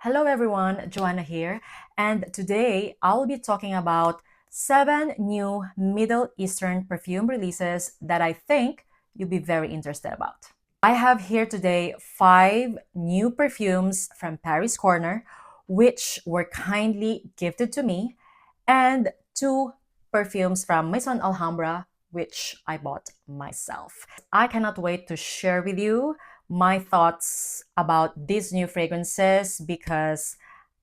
Hello everyone, Joanna here, and today I'll be talking about 7 new Middle Eastern perfume releases that I think you'll be very interested about. I have here today 5 new perfumes from Paris Corner, which were kindly gifted to me, and 2 perfumes from Maison Alhambra, which I bought myself. I cannot wait to share with you my thoughts about these new fragrances because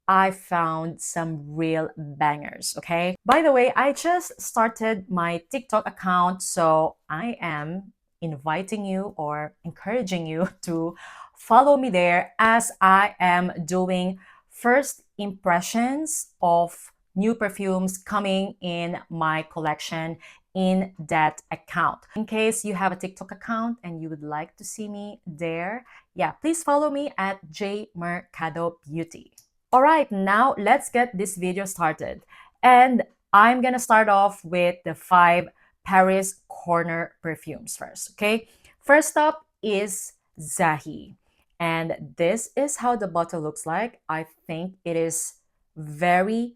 I found some real bangers, okay? By the way, I just started my TikTok account, so I am inviting you or encouraging you to follow me there as I am doing first impressions of new perfumes coming in my collection in that account. In case you have a TikTok account and you would like to see me there, yeah, please follow me at jmercadobeauty. All right, now let's get this video started. And I'm gonna start off with the 5 Paris Corner perfumes first, okay? First up is Zahi. And this is how the bottle looks like. I think it is very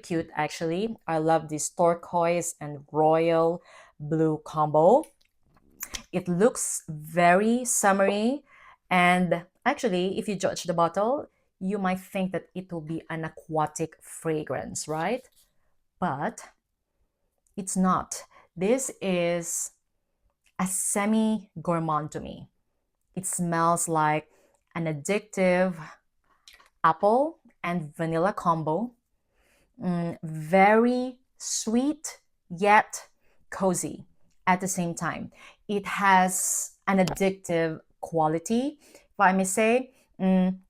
cute actually. I love this turquoise and royal blue combo. It looks very summery, and actually if you judge the bottle, you might think that it will be an aquatic fragrance, right? But it's not. This is a semi-gourmand to me. It smells like an addictive apple and vanilla combo. Very sweet yet cozy at the same time. It has an addictive quality, if I may say. In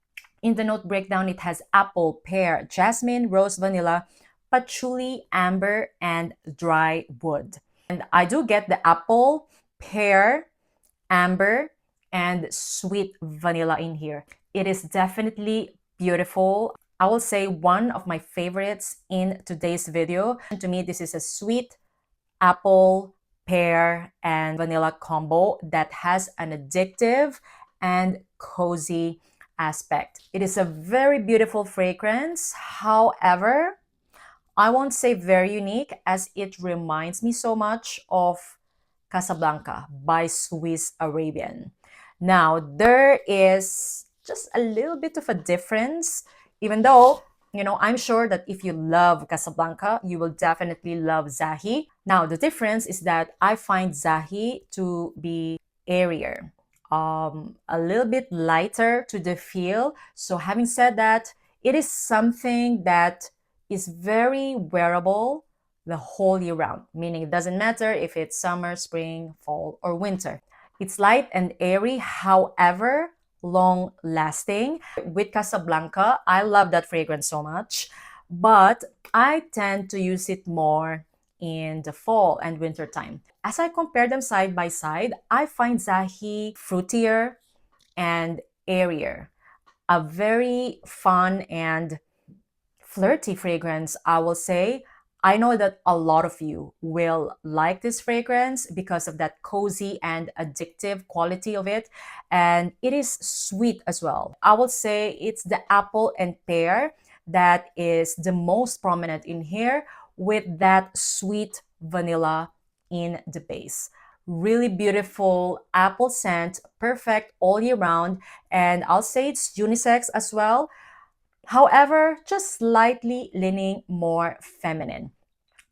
the note breakdown, it has apple, pear, jasmine, rose, vanilla, patchouli, amber, and dry wood. And I do get the apple, pear, amber, and sweet vanilla in here. It is definitely beautiful. I will say one of my favorites in today's video. And to me, this is a sweet apple, pear, and vanilla combo that has an addictive and cozy aspect. It is a very beautiful fragrance. However, I won't say very unique as it reminds me so much of Casablanca by Swiss Arabian. Now, there is just a little bit of a difference, even though, I'm sure that if you love Casablanca, you will definitely love Zahi. Now, the difference is that I find Zahi to be airier, a little bit lighter to the feel. So having said that, it is something that is very wearable the whole year round, meaning it doesn't matter if it's summer, spring, fall, or winter. It's light and airy, however, long lasting. With Casablanca, I love that fragrance so much, but I tend to use it more in the fall and winter time. As I compare them side by side, I find Zahi fruitier and airier. A very fun and flirty fragrance, I will say. I know that a lot of you will like this fragrance because of that cozy and addictive quality of it. And it is sweet as well. I will say it's the apple and pear that is the most prominent in here, with that sweet vanilla in the base. Really beautiful apple scent, perfect all year round. And I'll say it's unisex as well. However, just slightly leaning more feminine.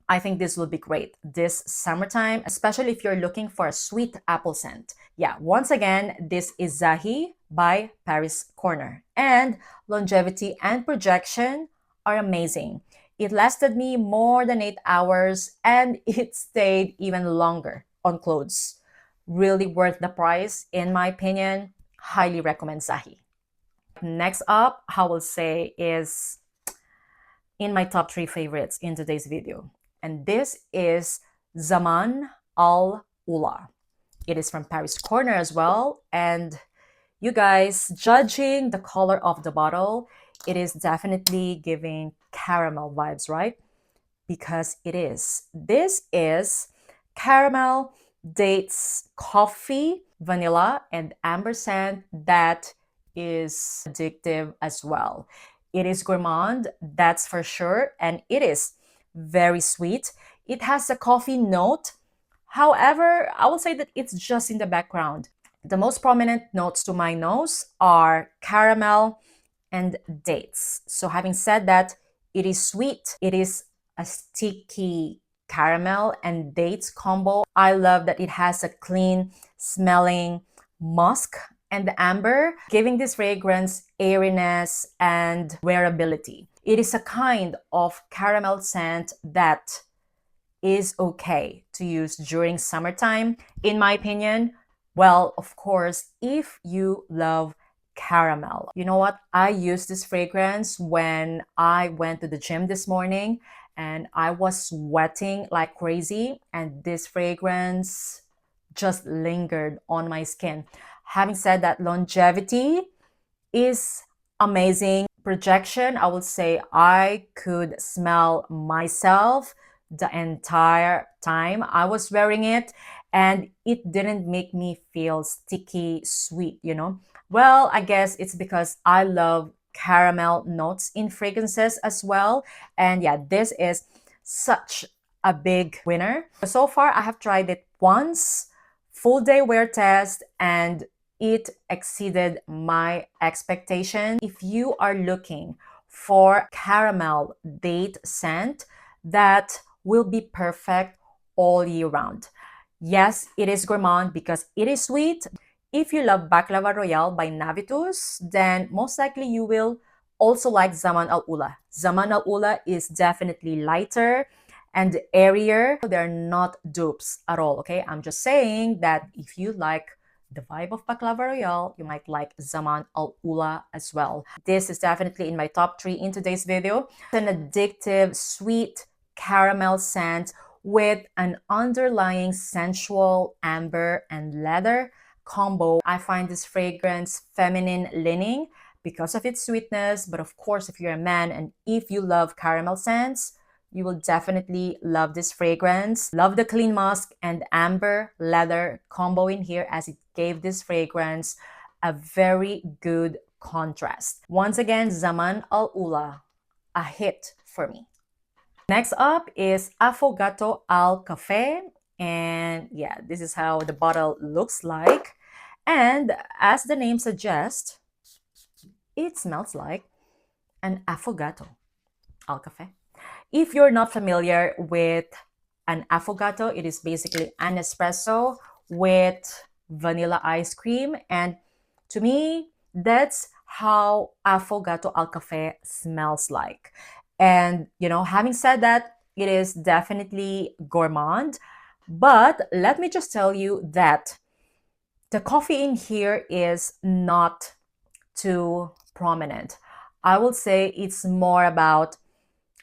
I think this will be great this summertime, especially if you're looking for a sweet apple scent. Yeah, once again, this is Zahi by Paris Corner. And longevity and projection are amazing. It lasted me more than 8 hours and it stayed even longer on clothes. Really worth the price, in my opinion. Highly recommend Zahi. Next up, I will say is in my top 3 favorites in today's video. And this is Zaman al Ula. It is from Paris Corner as well. And you guys, judging the color of the bottle, it is definitely giving caramel vibes, right? Because it is. This is caramel, dates, coffee, vanilla, and amber scent that is addictive as well. It is gourmand, that's for sure, and it is very sweet. It has a coffee note. However, I will say that it's just in the background. The most prominent notes to my nose are caramel and dates. So having said that, it is sweet. It is a sticky caramel and dates combo. I love that it has a clean smelling musk and the amber, giving this fragrance airiness and wearability. It is a kind of caramel scent that is okay to use during summertime, in my opinion. Well, of course, if you love caramel. You know what? I used this fragrance when I went to the gym this morning and I was sweating like crazy, and this fragrance just lingered on my skin. Having said that, longevity is amazing. Projection, I would say I could smell myself the entire time I was wearing it, and it didn't make me feel sticky sweet, you know. Well, I guess it's because I love caramel notes in fragrances as well. And yeah, this is such a big winner. So far, I have tried it once, full day wear test, and it exceeded my expectation. If you are looking for caramel date scent that will be perfect all year round. Yes, it is gourmand because it is sweet. If you love Baklava Royale by Navitus, then most likely you will also like Zaman al Ula. Zaman al Ula is definitely lighter and airier. They're not dupes at all, okay? I'm just saying that if you like the vibe of Baklava Royale, you might like Zaman al Ula as well. This is definitely in my top 3 in today's video. It's an addictive, sweet caramel scent with an underlying sensual amber and leather combo. I find this fragrance feminine leaning because of its sweetness, but of course, if you're a man and if you love caramel scents, you will definitely love this fragrance. Love the clean musk and amber leather combo in here, as it gave this fragrance a very good contrast. Once again, Zaman al Ula, a hit for me. Next up is Affogato al Cafe, and yeah, this is how the bottle looks like. And as the name suggests, it smells like an Affogato al Cafe. If you're not familiar with an affogato, it is basically an espresso with vanilla ice cream. And to me, that's how Affogato al Cafe smells like. And, you know, having said that, it is definitely gourmand. But let me just tell you that the coffee in here is not too prominent. I would say it's more about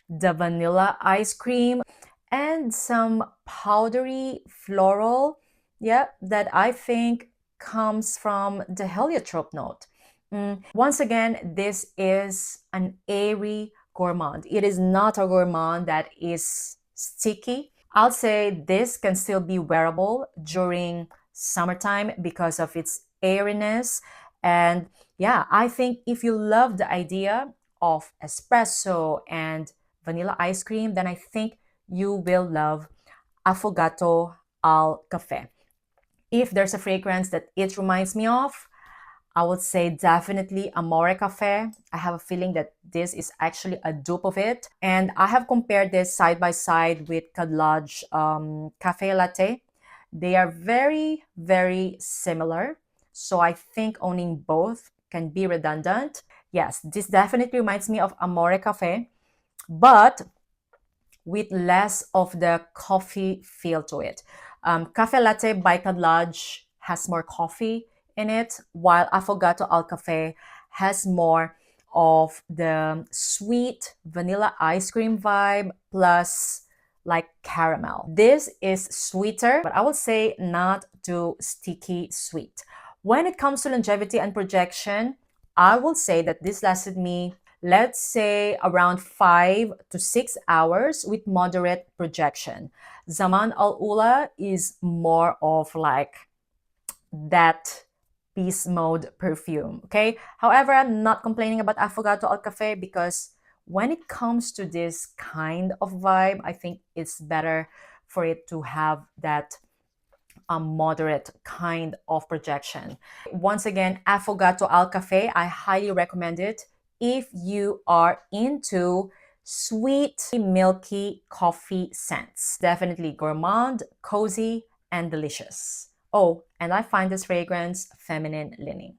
the vanilla ice cream and some powdery floral, yeah, that I think comes from the heliotrope note. Once again, this is an airy gourmand. It is not a gourmand that is sticky. I'll say this can still be wearable during summertime because of its airiness. And yeah, I think if you love the idea of espresso and vanilla ice cream, then I think you will love Affogato al Cafe. If there's a fragrance that it reminds me of, I would say definitely Amore Cafe. I have a feeling that this is actually a dupe of it. And I have compared this side by side with Cadlodge Cafe Latte. They are very, very similar. So I think owning both can be redundant. Yes, this definitely reminds me of Amore Cafe, but with less of the coffee feel to it. Cafe Latte by Cadlodge has more coffee in it, while Affogato al Cafe has more of the sweet vanilla ice cream vibe plus like caramel. This is sweeter, but I would say not too sticky sweet. When it comes to longevity and projection, I will say that this lasted me, let's say, around 5 to 6 hours with moderate projection. Zaman al Ula is more of like that beast mode perfume. Okay, however, I'm not complaining about Affogato al Cafe because when it comes to this kind of vibe, I think it's better for it to have that a moderate kind of projection. Once again, Affogato al Cafe, I highly recommend it if you are into sweet, milky coffee scents. Definitely gourmand, cozy, and delicious. Oh, and I find this fragrance feminine leaning.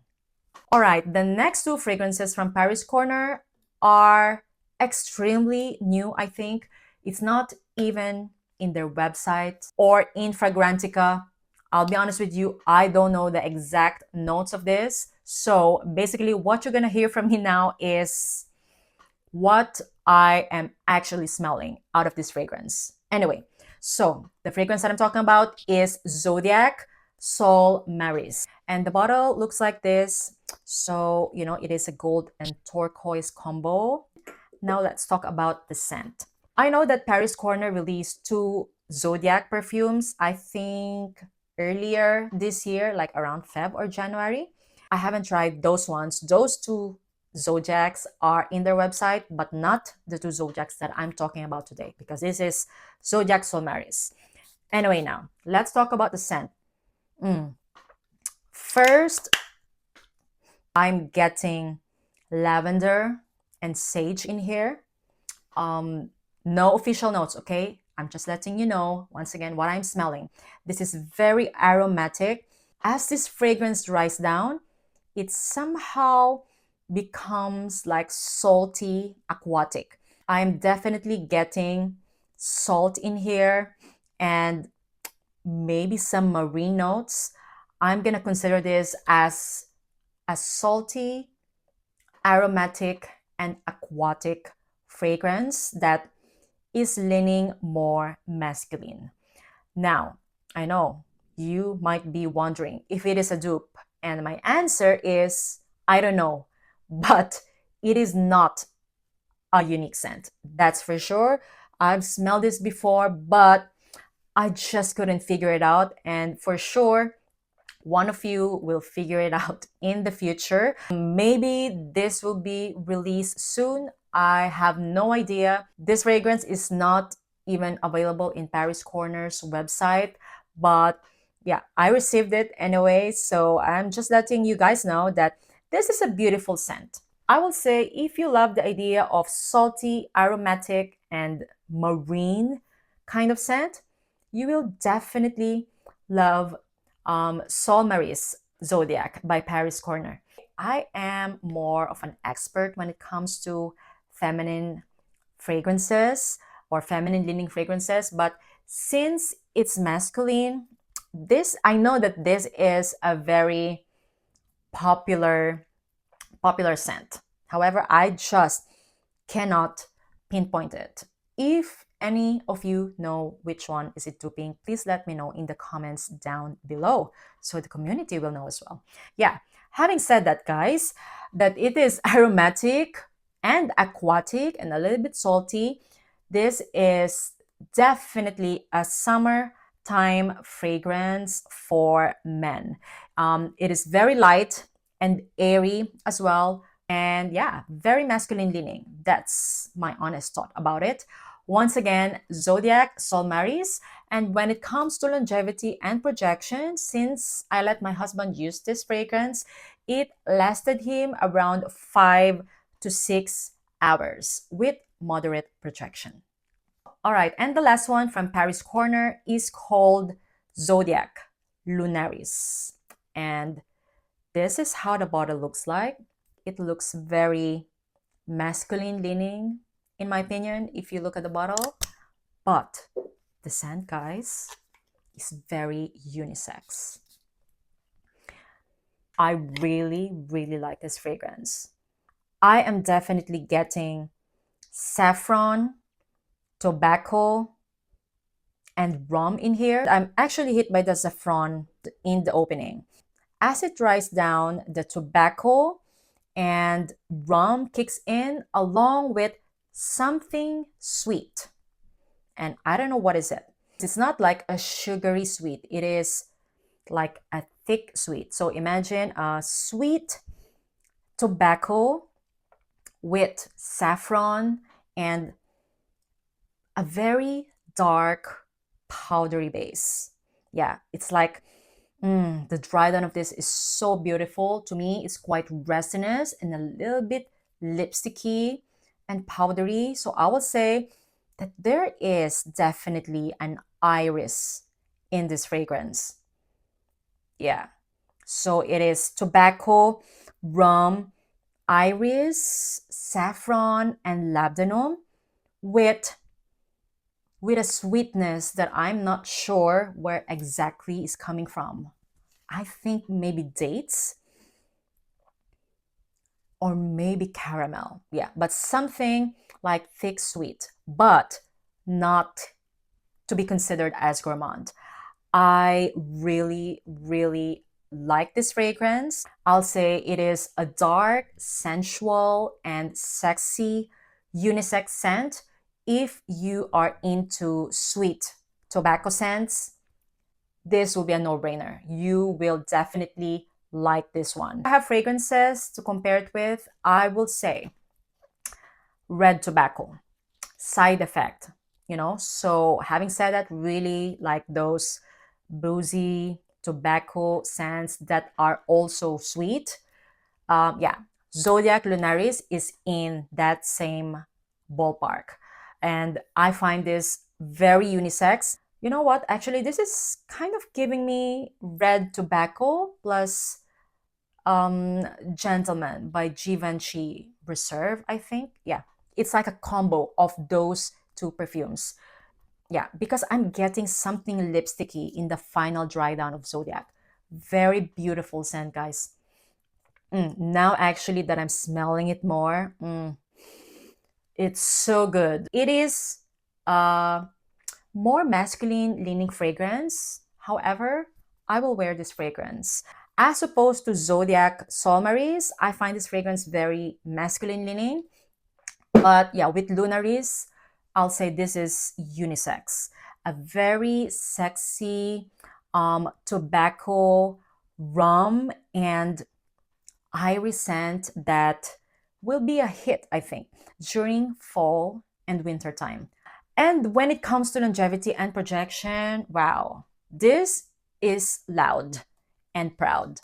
All right, the next two fragrances from Paris Corner are extremely new, I think. It's not even in their website or in Fragrantica. I'll be honest with you, I don't know the exact notes of this. So basically, what you're gonna hear from me now is what I am actually smelling out of this fragrance. Anyway, so the fragrance that I'm talking about is Zodiac Solmaris. And the bottle looks like this. So, you know, it is a gold and turquoise combo. Now let's talk about the scent. I know that Paris Corner released two Zodiac perfumes, I think earlier this year, like around Feb or January. I haven't tried those ones. Those two Zodiacs are in their website, but not the two Zodiacs that I'm talking about today because this is Zodiac Solmaris. Anyway, now let's talk about the scent. First, I'm getting lavender and sage in here. No official notes, okay? I'm just letting you know, once again, what I'm smelling. This is very aromatic. As this fragrance dries down, it somehow becomes like salty, aquatic. I'm definitely getting salt in here and maybe some marine notes. I'm gonna consider this as a salty, aromatic, and aquatic fragrance that is leaning more masculine. Now, I know you might be wondering if it is a dupe, and my answer is I don't know, but it is not a unique scent. That's for sure. I've smelled this before, but I just couldn't figure it out. And for sure, one of you will figure it out in the future. Maybe this will be released soon. I have no idea. This fragrance is not even available in Paris Corner's website, but yeah, I received it anyway. So I'm just letting you guys know that this is a beautiful scent. I will say if you love the idea of salty, aromatic, and marine kind of scent, you will definitely love Solmaris Zodiac by Paris Corner. I am more of an expert when it comes to feminine fragrances or feminine leaning fragrances, but since it's masculine, I know that this is a very popular scent. However, I just cannot pinpoint it. If any of you know which one is it duping, please let me know in the comments down below so the community will know as well. Yeah, having said that, guys, that it is aromatic and aquatic and a little bit salty, this is definitely a summertime fragrance for men. It is very light and airy as well. And yeah, very masculine leaning. That's my honest thought about it. Once again, Zodiac Solmaris. And when it comes to longevity and projection, since I let my husband use this fragrance, it lasted him around 5 to 6 hours with moderate projection. All right, and the last one from Paris Corner is called Zodiac Lunaris. And this is how the bottle looks like. It looks very masculine leaning, in my opinion, if you look at the bottle. But the scent, guys, is very unisex. I really, really like this fragrance. I am definitely getting saffron, tobacco, and rum in here. I'm actually hit by the saffron in the opening. As it dries down, the tobacco and rum kicks in along with something sweet. And I don't know what is it. It's not like a sugary sweet. It is like a thick sweet. So imagine a sweet tobacco with saffron and a very dark powdery base. Yeah, it's like the dry down of this is so beautiful. To me, it's quite resinous and a little bit lipsticky and powdery. So I would say that there is definitely an iris in this fragrance. Yeah. So it is tobacco, rum, iris, saffron, and labdanum with a sweetness that I'm not sure where exactly is coming from. I think maybe dates or maybe caramel. Yeah, but something like thick sweet, but not to be considered as gourmand. I really, really like this fragrance. I'll say it is a dark, sensual, and sexy unisex scent. If you are into sweet tobacco scents, this will be a no-brainer. You will definitely like this one. I have fragrances to compare it with. I will say red tobacco, side effect, you know. So having said that, really like those boozy tobacco scents that are also sweet. Yeah, Zodiac Lunaris is in that same ballpark. And I find this very unisex. You know what? Actually, this is kind of giving me red tobacco plus Gentleman by Givenchy Reserve, I think. Yeah, it's like a combo of those two perfumes. Yeah, because I'm getting something lipsticky in the final dry down of Zodiac. Very beautiful scent, guys. Now, actually, that I'm smelling it more, it's so good. It is a more masculine leaning fragrance. However, I will wear this fragrance. As opposed to Zodiac Solmaris, I find this fragrance very masculine leaning. But yeah, with Lunaris, I'll say this is unisex. A very sexy tobacco, rum, and iris scent that will be a hit, I think, during fall and winter time. And when it comes to longevity and projection, wow, this is loud and proud.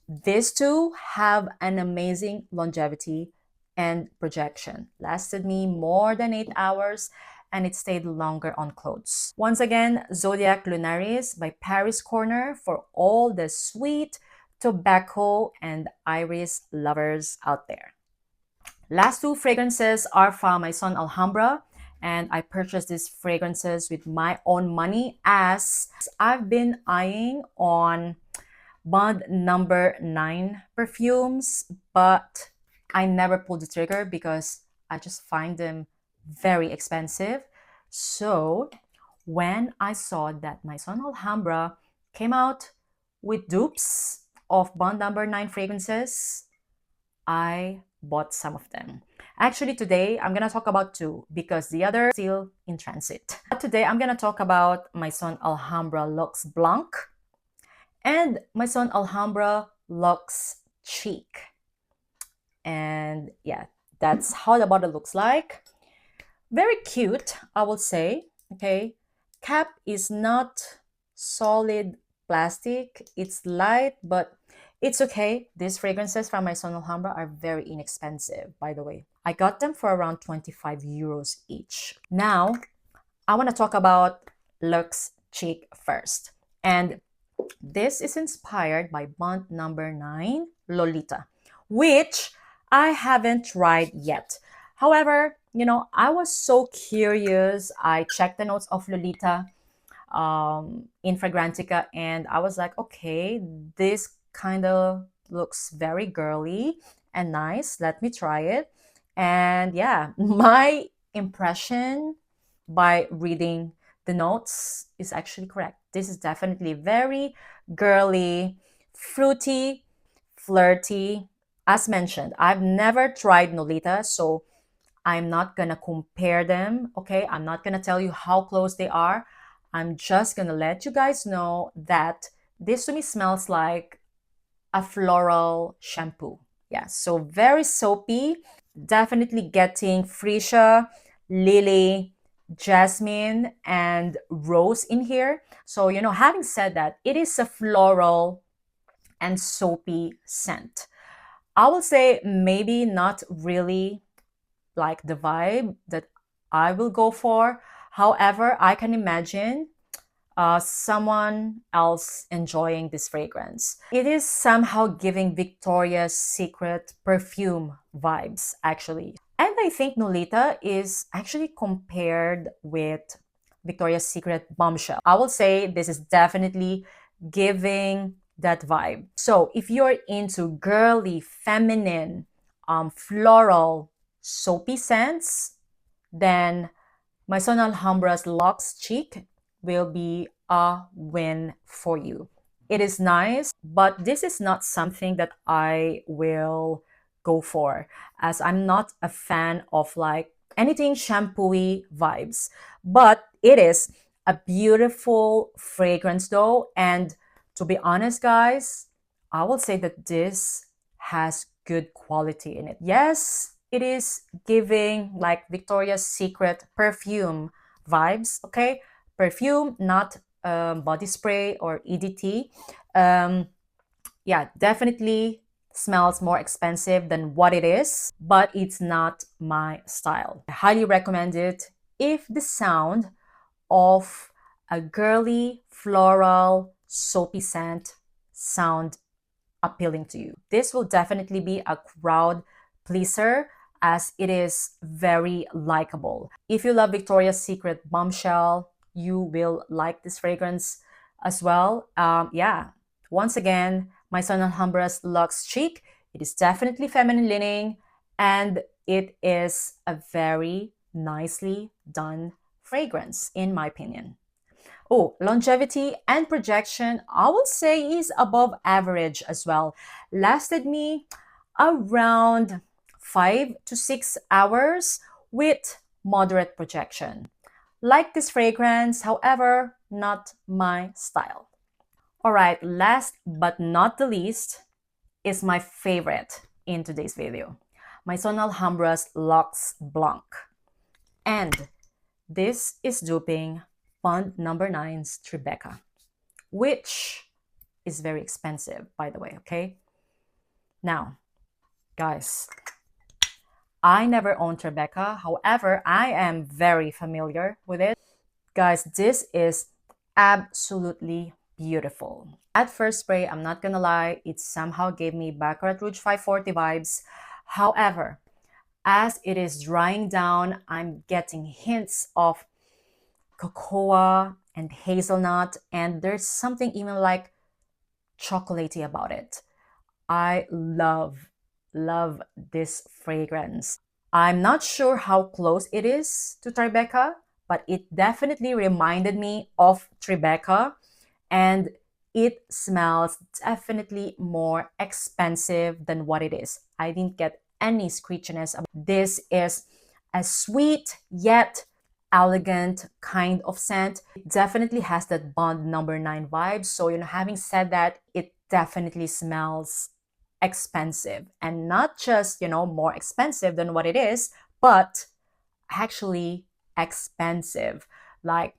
These two have an amazing longevity and projection. Lasted me more than 8 hours and it stayed longer on clothes. Once again, Zodiac Lunaris by Paris Corner for all the sweet tobacco and iris lovers out there. Last two fragrances are from Maison Alhambra, and I purchased these fragrances with my own money as I've been eyeing on Bond number 9 perfumes, but I never pulled the trigger because I just find them very expensive. So when I saw that Maison Alhambra came out with dupes of Bond number 9 fragrances, I bought some of them. Actually, today I'm gonna talk about two because the other is still in transit. But today I'm gonna talk about Maison Alhambra Luxe Blanc and Maison Alhambra Luxe Chic. And yeah, that's how the bottle looks like. Very cute, I will say. Okay, cap is not solid plastic. It's light, but it's okay. These fragrances from Maison Alhambra are very inexpensive, by the way. I got them for around 25 euros each. Now, I want to talk about Luxe Chic first. And this is inspired by Bond number 9, Lolita, which I haven't tried yet. However, you know, I was so curious. I checked the notes of Lolita in Fragrantica and I was like, okay, this kind of looks very girly and nice. Let me try it. And yeah, my impression by reading the notes is actually correct. This is definitely very girly, fruity, flirty. As mentioned, I've never tried Nolita, so I'm not gonna compare them, okay? I'm not gonna tell you how close they are. I'm just gonna let you guys know that this to me smells like a floral shampoo. Yeah, so very soapy, definitely getting freesia, lily, jasmine, and rose in here. So, having said that, it is a floral and soapy scent. I will say maybe not really like the vibe that I will go for. However, I can imagine someone else enjoying this fragrance. It is somehow giving Victoria's Secret perfume vibes, actually. And I think Nolita is actually compared with Victoria's Secret Bombshell. I will say this is definitely giving that vibe. So if you're into girly, feminine, floral, soapy scents, then Maison Alhambra's Luxe Chic will be a win for you. It is nice, but this is not something that I will go for, as I'm not a fan of like anything shampooy vibes. But it is a beautiful fragrance though, and to be honest, guys, I will say that this has good quality in it. Yes, it is giving like Victoria's Secret perfume vibes, okay? Perfume, not body spray or EDT. Yeah, definitely smells more expensive than what it is, but it's not my style. I highly recommend it if the sound of a girly, floral, soapy scent sound appealing to you. This will definitely be a crowd pleaser as it is very likable. If you love Victoria's Secret Bombshell, you will like this fragrance as well. Yeah, once again, Maison Alhambra's Luxe Chic. It is definitely feminine leaning and it is a very nicely done fragrance in my opinion. Oh, longevity and projection, I will say is above average as well. Lasted me around 5 to 6 hours with moderate projection. Like this fragrance, however, not my style. All right, last but not the least is my favorite in today's video. Maison Alhambra's Luxe Blanc. And this is duping Bond number 9's Tribeca, which is very expensive, by the way, okay? Now, guys, I never owned Tribeca. However, I am very familiar with it. Guys, this is absolutely beautiful. At first spray, I'm not gonna lie, it somehow gave me Baccarat Rouge 540 vibes. However, as it is drying down, I'm getting hints of cocoa and hazelnut, and there's something even like chocolatey about it. I love this fragrance. I'm not sure how close it is to Tribeca, but it definitely reminded me of Tribeca, and it smells definitely more expensive than what it is. I didn't get any screechiness. This is a sweet yet elegant kind of scent. It definitely has that Bond number 9 vibe. So, having said that, it definitely smells expensive, and not just, more expensive than what it is, but actually expensive. Like,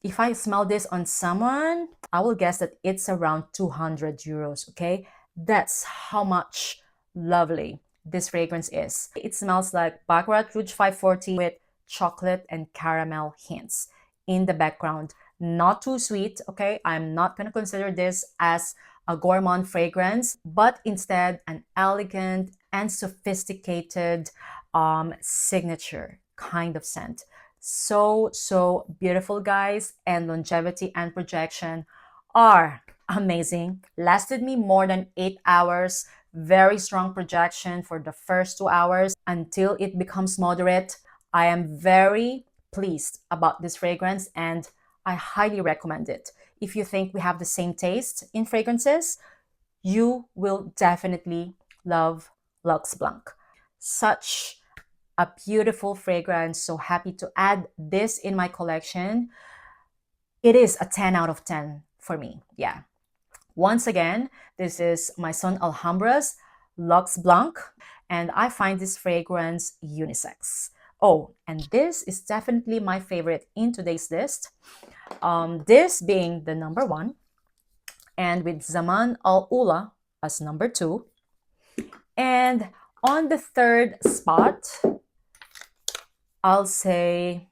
if I smell this on someone, I will guess that it's around 200 euros, okay? That's how much lovely this fragrance is. It smells like Baccarat Rouge 540 with chocolate and caramel hints in the background. Not too sweet, okay? I'm not gonna consider this as a gourmand fragrance, but instead an elegant and sophisticated signature kind of scent. So beautiful, guys, and longevity and projection are amazing. Lasted me more than 8 hours. Very strong projection for the first 2 hours until it becomes moderate. I am very pleased about this fragrance and I highly recommend it. If you think we have the same taste in fragrances, you will definitely love Luxe Blanc. Such a beautiful fragrance. So happy to add this in my collection. It is a 10 out of 10 for me. Yeah. Once again, this is Maison Alhambra's Luxe Blanc, and I find this fragrance unisex. Oh, and this is definitely my favorite in today's list. This being the number 1, and with Zaman al Ula as number 2. And on the 3rd spot, I'll say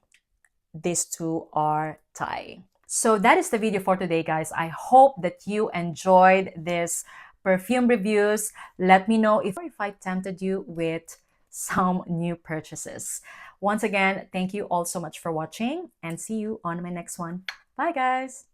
these two are tie. So that is the video for today, guys. I hope that you enjoyed this perfume reviews. Let me know if I tempted you with some new purchases. Once again, thank you all so much for watching, and see you on my next one. Bye, guys.